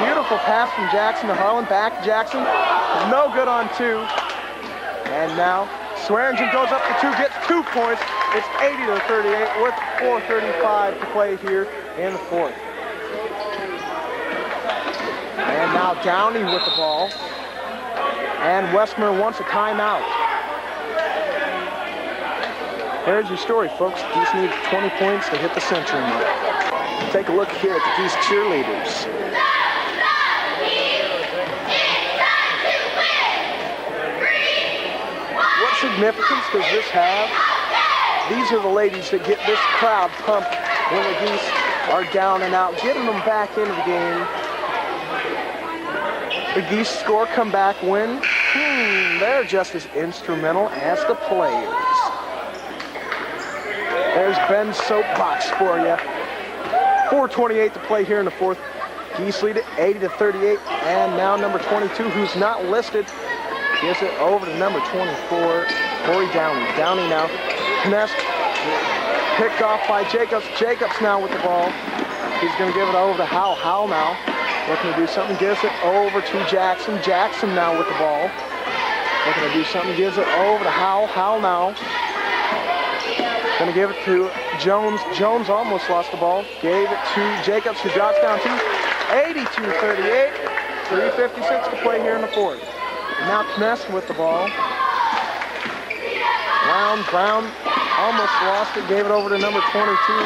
Beautiful pass from Jackson to Harlan. Back to Jackson. No good on 2. And now Swearingen goes up for 2, gets 2 points. It's 80-38 with 4:35 to play here in the fourth. And now Downey with the ball. And Westmer wants a timeout. There's your story, folks. Geese need 20 points to hit the century mark. Take a look here at the Geese cheerleaders. What significance does this have? These are the ladies that get this crowd pumped when the Geese are down and out, getting them back into the game. The Geese score, comeback win. They're just as instrumental as the players. There's Ben's soapbox for you. 4:28 to play here in the fourth. Geese lead it 80-38, and now number 22, who's not listed, gives it over to number 24, Corey Downey. Downey now, finesse, picked off by Jacobs. Jacobs now with the ball. He's going to give it over to Howell. Howell now, looking to do something, gives it over to Jackson. Jackson now with the ball. Looking to do something, gives it over to Howell. Howell now. Going to give it to Jones. Jones almost lost the ball. Gave it to Jacobs, who drops down to 82-38. 3:56 to play here in the fourth. Now Kness with the ball. Brown almost lost it. Gave it over to number 22.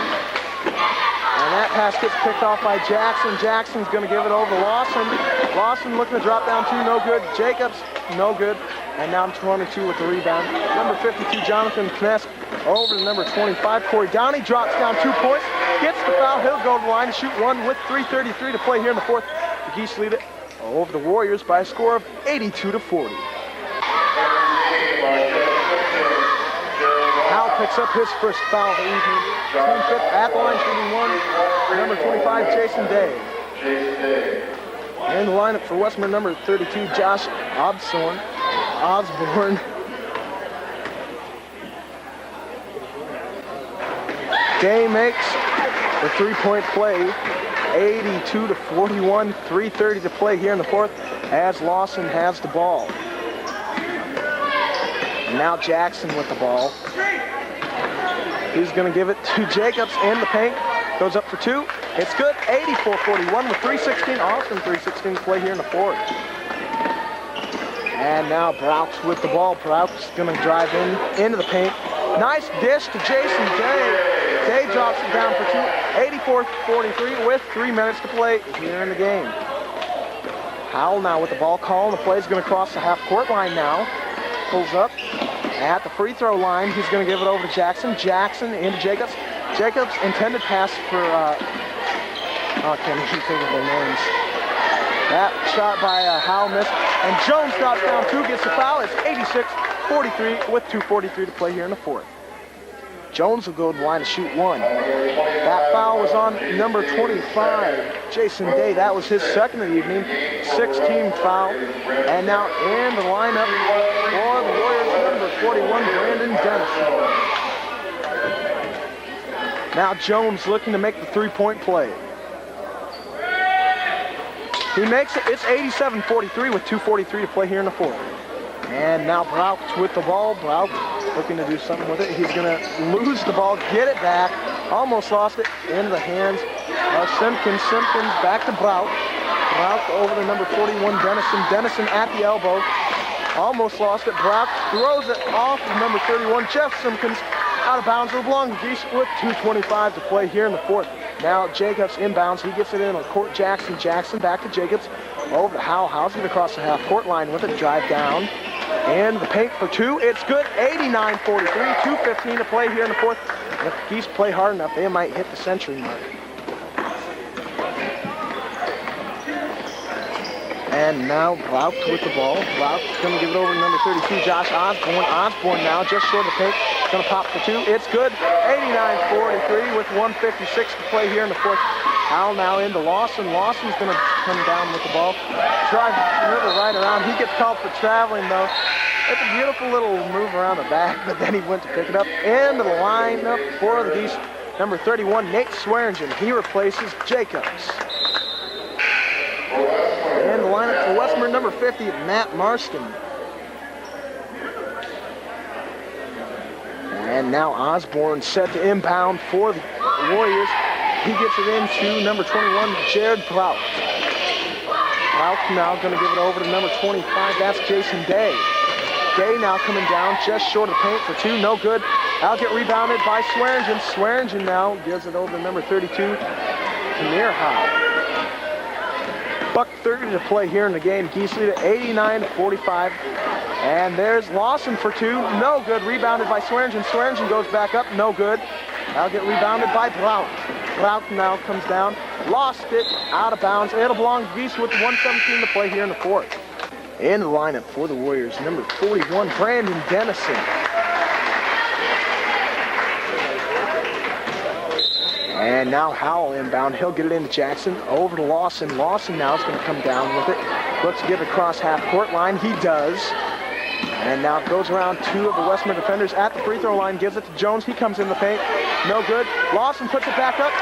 And that pass gets picked off by Jackson. Jackson's going to give it over to Lawson. Lawson looking to drop down 2, no good. Jacobs, no good. And now 22 with the rebound. Number 52, Jonathan Kness, over to number 25, Corey Downey. Drops down 2 points, gets the foul. He'll go to the line to shoot 1 with 3:33 to play here in the fourth. The Geese lead it over the Warriors by a score of 82-40. Howell picks up his first foul of the evening. Team fifth at the line, shooting 1. Number 25, Jason Day. In the lineup for Westmer, number 32, Josh Osborne. Day makes the 3-point play. 82-41, 3:30 to play here in the fourth as Lawson has the ball. And now Jackson with the ball. He's going to give it to Jacobs in the paint. Goes up for 2. It's good. 84-41 with 3:16. Awesome 3:16 to play here in the fourth. And now Brauch with the ball. Brauch's going to drive into the paint. Nice dish to Jason Day. Day drops it down for 2. 84-43 with 3 minutes to play here in the game. Howell now with the ball. Calling the play. Is going to cross the half-court line now. Pulls up at the free throw line. He's going to give it over to Jackson. Jackson into Jacobs. Jacobs intended pass for, I can't even think of their names. That shot by Howell missed. And Jones drops down 2, gets the foul. It's 86-43 with 2:43 to play here in the fourth. Jones will go to the line to shoot 1. That foul was on number 25, Jason Day. That was his second of the evening. 6-team foul. And now in the lineup for the Warriors, number 41, Brandon Dennison. Now Jones looking to make the 3-point play. He makes it. It's 87-43 with 2:43 to play here in the fourth. And now Brauch with the ball. Brauch looking to do something with it. He's going to lose the ball, get it back, Almost lost it into the hands of Simpkins. Simpkins back to Brout. Brout over to number 41, Dennison. Dennison at the elbow. Almost lost it. Brout throws it off of number 31, Jeff Simpkins. Out of bounds. It belongs to Geese with 2:25 to play here in the fourth. Now Jacobs inbounds. He gets it in on Court Jackson. Jackson back to Jacobs. Over to Howell. Howell's going to cross the half-court line with it. Drive down. And the paint for two. It's good. 89-43. 2:15 to play here in the fourth. And if the Geese play hard enough, they might hit the century mark. And now Brout with the ball. Brout's going to give it over to number 32, Josh Osborne. Osborne now just short of the paint. Going to pop for two. It's good. 89-43 with 1:56 to play here in the fourth. Howell now into Lawson. Lawson's going to come down with the ball. Drive the river right around. He gets called for traveling, though. It's a beautiful little move around the back, but then he went to pick it up. Into the lineup for the Geese, number 31, Nate Swearingen. He replaces Jacobs. And the lineup for Westmer, number 50, Matt Marston. And now Osborne set to inbound for the Warriors. He gets it into number 21, Jared Brout. Brout now going to give it over to number 25. That's Jason Day. Day now coming down just short of the paint for two. No good. That'll get rebounded by Swearingen. Swearingen now gives it over to number 32, Tamir Howe. $1:30 to play here in the game. Geese lead at 89-45. And there's Lawson for two. No good. Rebounded by Swearingen. Swearingen goes back up. No good. That'll get rebounded by Brout. Brout now comes down. Lost it. Out of bounds. It'll belong to Geese with 1:17 to play here in the fourth. In the lineup for the Warriors, number 41, Brandon Dennison. And now Howell inbound. He'll get it into Jackson. Over to Lawson. Lawson now is going to come down with it. Looks to get across half-court line. He does. And now it goes around two of the Westmer defenders at the free throw line. Gives it to Jones. He comes in the paint. No good. Lawson puts it back up.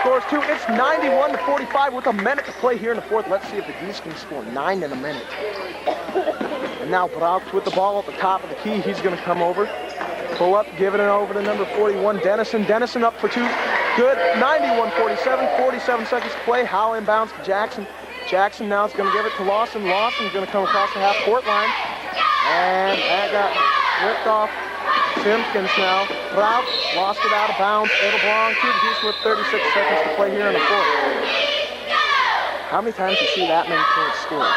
Scores two. It's 91-45 with a minute to play here in the fourth. Let's see if the Geese can score 9 in a minute. And now Brout with the ball at the top of the key. He's going to come over. Pull up, giving it over to number 41, Dennison. Dennison up for two. Good. 91-47. 47 seconds to play. Howell inbounds to Jackson. Jackson now is going to give it to Lawson. Lawson's going to come across the half-court line. And that got ripped off. Simpkins now. Brout lost it out of bounds. It'll belong to the Geese with 36 seconds to play here in the fourth. How many times do you see that many points scored?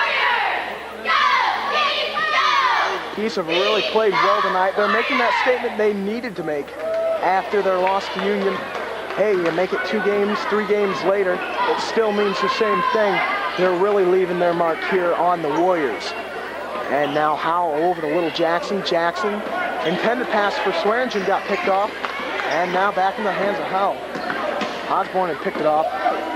Geese have really played well tonight. They're making that statement they needed to make after their loss to Union. Hey, you make it 2 games, 3 games later, it still means the same thing. They're really leaving their mark here on the Warriors. And now Howell over to Little Jackson. Jackson, intended pass for Swearingen, got picked off. And now back in the hands of Howell. Osborne had picked it off.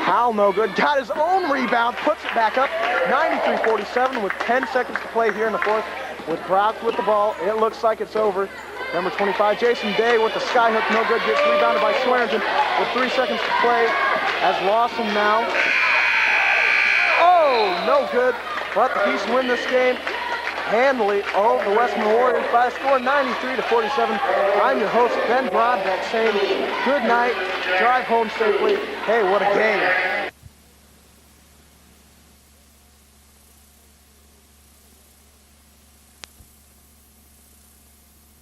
Howell no good. Got his own rebound, puts it back up. 93-47 with 10 seconds to play here in the fourth. With Brout with the ball, it looks like it's over. Number 25, Jason Day with the skyhook, no good. Gets rebounded by Swearingen with 3 seconds to play. As Lawson now. Oh, no good. Let the Geese win this game handily. Oh, the Westmer Warriors by a score 93-47. I'm your host, Ben Brodbeck, saying good night, drive home safely. Hey, what a game.